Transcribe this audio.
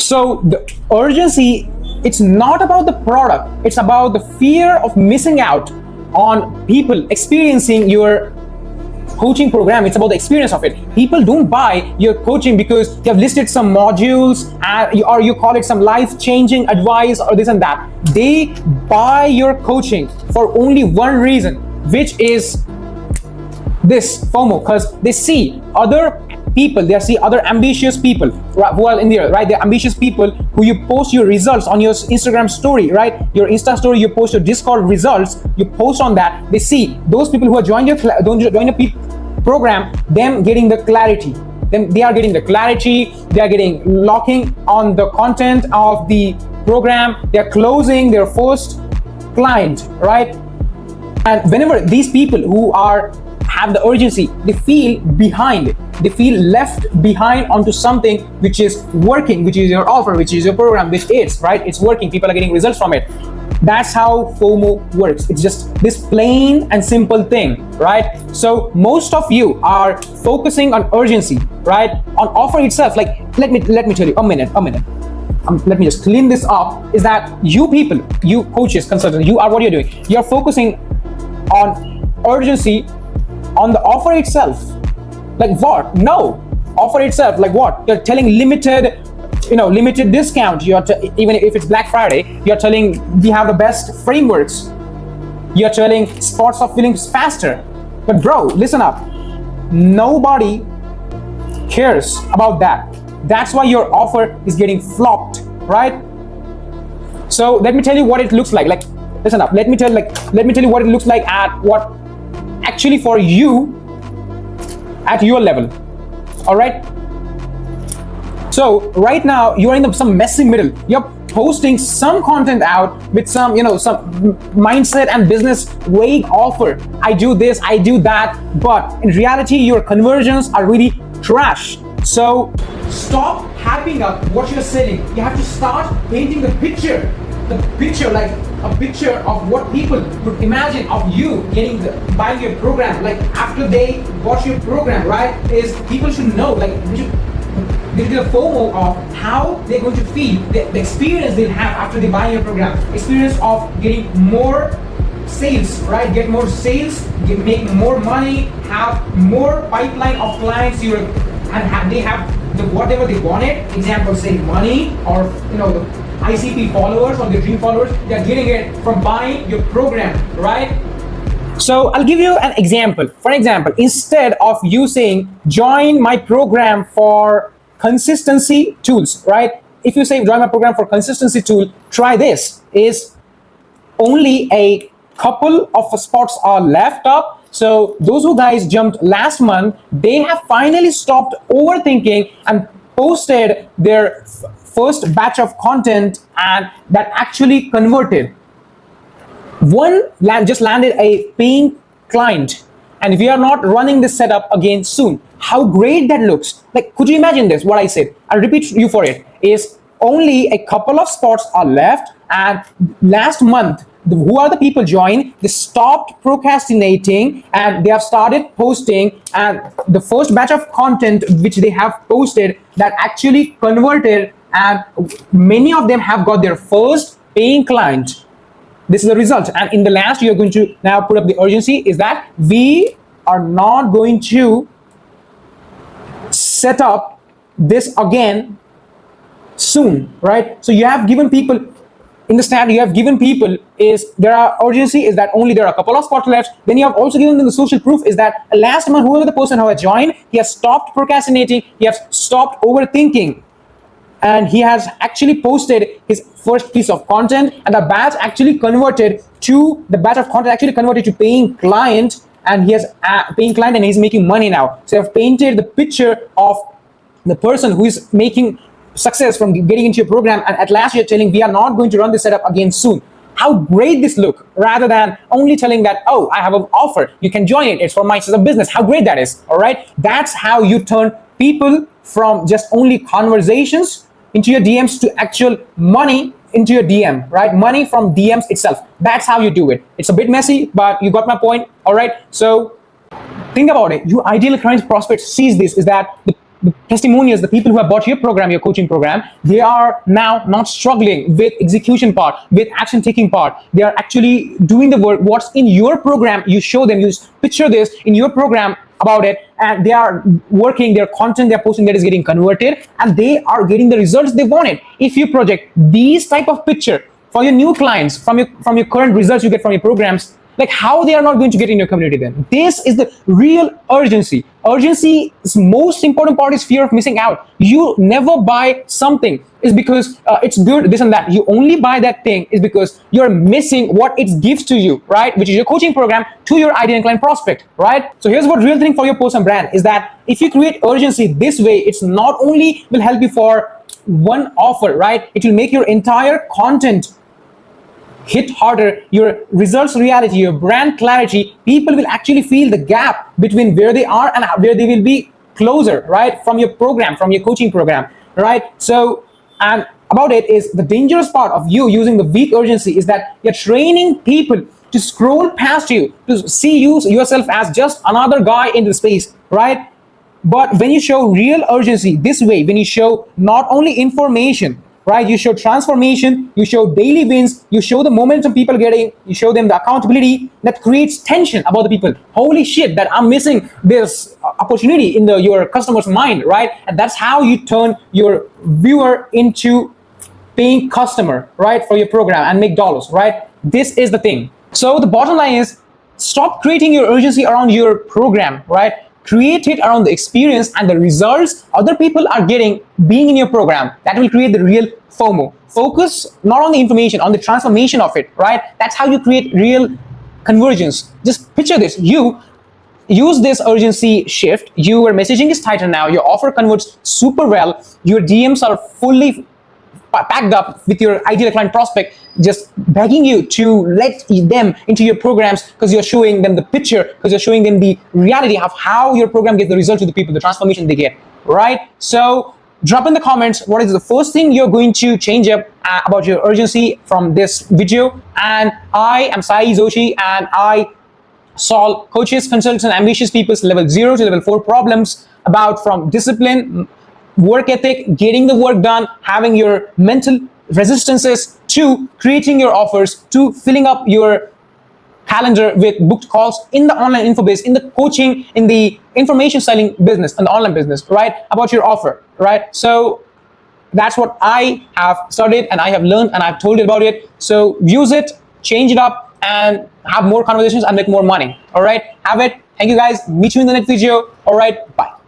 So the urgency, it's not about the product, it's about the fear of missing out on people experiencing your coaching program. It's about the experience of it. People don't buy your coaching because you have listed some modules or you call it some life-changing advice or this and that. They buy your coaching for only one reason, which is this FOMO, because they see other people, they see other ambitious people who are in there, right? They're ambitious people who you post your results on your Instagram story, right? Your Insta story, you post your Discord results, you post on that. They see those people who are join your program, them getting the clarity. They are getting the clarity, they are getting locking on the content of the program, they are closing their first client, right? And whenever these people who have the urgency, they feel behind, they feel left behind onto something which is working, which is your offer, which is your program, which is, right? It's working, people are getting results from it. That's how FOMO works. It's just this plain and simple thing, right? So most of you are focusing on urgency, right? On offer itself. Like, let me tell you, a minute. Let me just clean this up. Is that you people, you coaches, consultants, you are what you're doing. You're focusing on urgency on the offer itself. Like what? No, offer itself. Like what? You're telling limited discount. Even if it's Black Friday, you're telling we have the best frameworks. You're telling spots of feelings faster. But bro, listen up. Nobody cares about that. That's why your offer is getting flopped, right? So let me tell you what it looks like. Like, listen up. Let me tell you what it looks like at what actually for you at your level. All right. So right now you're in some messy middle. You're posting some content out with some mindset and business vague offer. I do this, I do that, but in reality your conversions are really trash. So stop hyping up what you're selling. You have to start painting the picture like a picture of what people would imagine of you buying your program. Like after they watch your program, right? Is people should know, like they get a FOMO of how they're going to feel, the experience they'll have after they buy your program. Experience of getting more sales, right? Get more sales, make more money, have more pipeline of clients, and they have whatever they wanted. Example, say money, or the ICP followers or the dream followers. They're getting it from buying your program, right? So I'll give you an example. For example, instead of you saying join my program for consistency tools, right? If you say join my program for consistency tool, try this. Is only a couple of spots are left up. So those who guys jumped last month, they have finally stopped overthinking and posted their first batch of content, and that actually converted. One just landed a paying client, and we are not running this setup again soon. How great that looks. Like, could you imagine this? What I said, I'll repeat you for it, is only a couple of spots are left, and last month, who are the people joined? They stopped procrastinating and they have started posting, and the first batch of content which they have posted that actually converted, and many of them have got their first paying client. This is the result. And in the last, you're going to now put up the urgency, is that we are not going to set up this again soon, right? So you have given people, understand, you have given people is there are urgency is that only there are a couple of spots left. Then you have also given them the social proof is that last month, whoever the person who has joined, he has stopped procrastinating, he has stopped overthinking, and he has actually posted his first piece of content, and the batch of content actually converted to paying client, and he has a paying client and he's making money now. So I've painted the picture of the person who is making success from getting into your program, and at last you're telling we are not going to run this setup again soon. How great this look, rather than only telling that, oh, I have an offer, you can join it, it's for my business. How great that is. All right, that's how you turn people from just only conversations into your DMs to actual money into your DM, right? Money from DMs itself. That's how you do it. It's a bit messy, but you got my point. All right, so think about it. Your ideal client prospect sees this, is that the the testimonials, the people who have bought your program, your coaching program, they are now not struggling with execution part, with action taking part. They are actually doing the work. What's in your program, you show them, you picture this in your program about it, and they are working, their content they're posting that is getting converted, and they are getting the results they wanted. If you project these type of picture for your new clients from your current results you get from your programs, like how they are not going to get in your community then? This is the real urgency. Urgency's most important part is fear of missing out. You never buy something is because it's good, this and that. You only buy that thing is because you're missing what it gives to you, right? Which is your coaching program to your ideal client prospect, right? So here's what real thing for your personal brand is that if you create urgency this way, it's not only will help you for one offer, right? It will make your entire content hit harder, your results reality, your brand clarity. People will actually feel the gap between where they are and where they will be closer, right? From your program, from your coaching program, right? So, and about it is the dangerous part of you using the weak urgency is that you're training people to scroll past you, to see yourself as just another guy in the space, right? But when you show real urgency this way, when you show not only information, right? You show transformation, you show daily wins, you show the momentum people getting, you show them the accountability that creates tension about the people. Holy shit, that I'm missing this opportunity in your customer's mind, right? And that's how you turn your viewer into paying customer, right? For your program and make dollars, right? This is the thing. So the bottom line is stop creating your urgency around your program, right? Create it around the experience and the results other people are getting being in your program. That will create the real FOMO. Focus not on the information, on the transformation of it, right? That's how you create real convergence. Just picture this. You use this urgency shift. Your messaging is tighter now. Your offer converts super well. Your DMs are fully packed up with your ideal client prospect, just begging you to let them into your programs because you're showing them the picture, because you're showing them the reality of how your program gets the result to the people, the transformation they get, right? So drop in the comments what is the first thing you're going to change up about your urgency from this video. And I am Sai Joshi, and I solve coaches, consultants, and ambitious people's level 0 to level 4 problems about from discipline, work ethic, getting the work done, having your mental resistances, to creating your offers, to filling up your calendar with booked calls in the online info base, in the coaching, in the information selling business, and the online business, right? About your offer, right? So that's what I have studied and I have learned and I've told you about it. So use it, change it up, and have more conversations and make more money. All right, have it. Thank you guys. Meet you in the next video. All right, bye.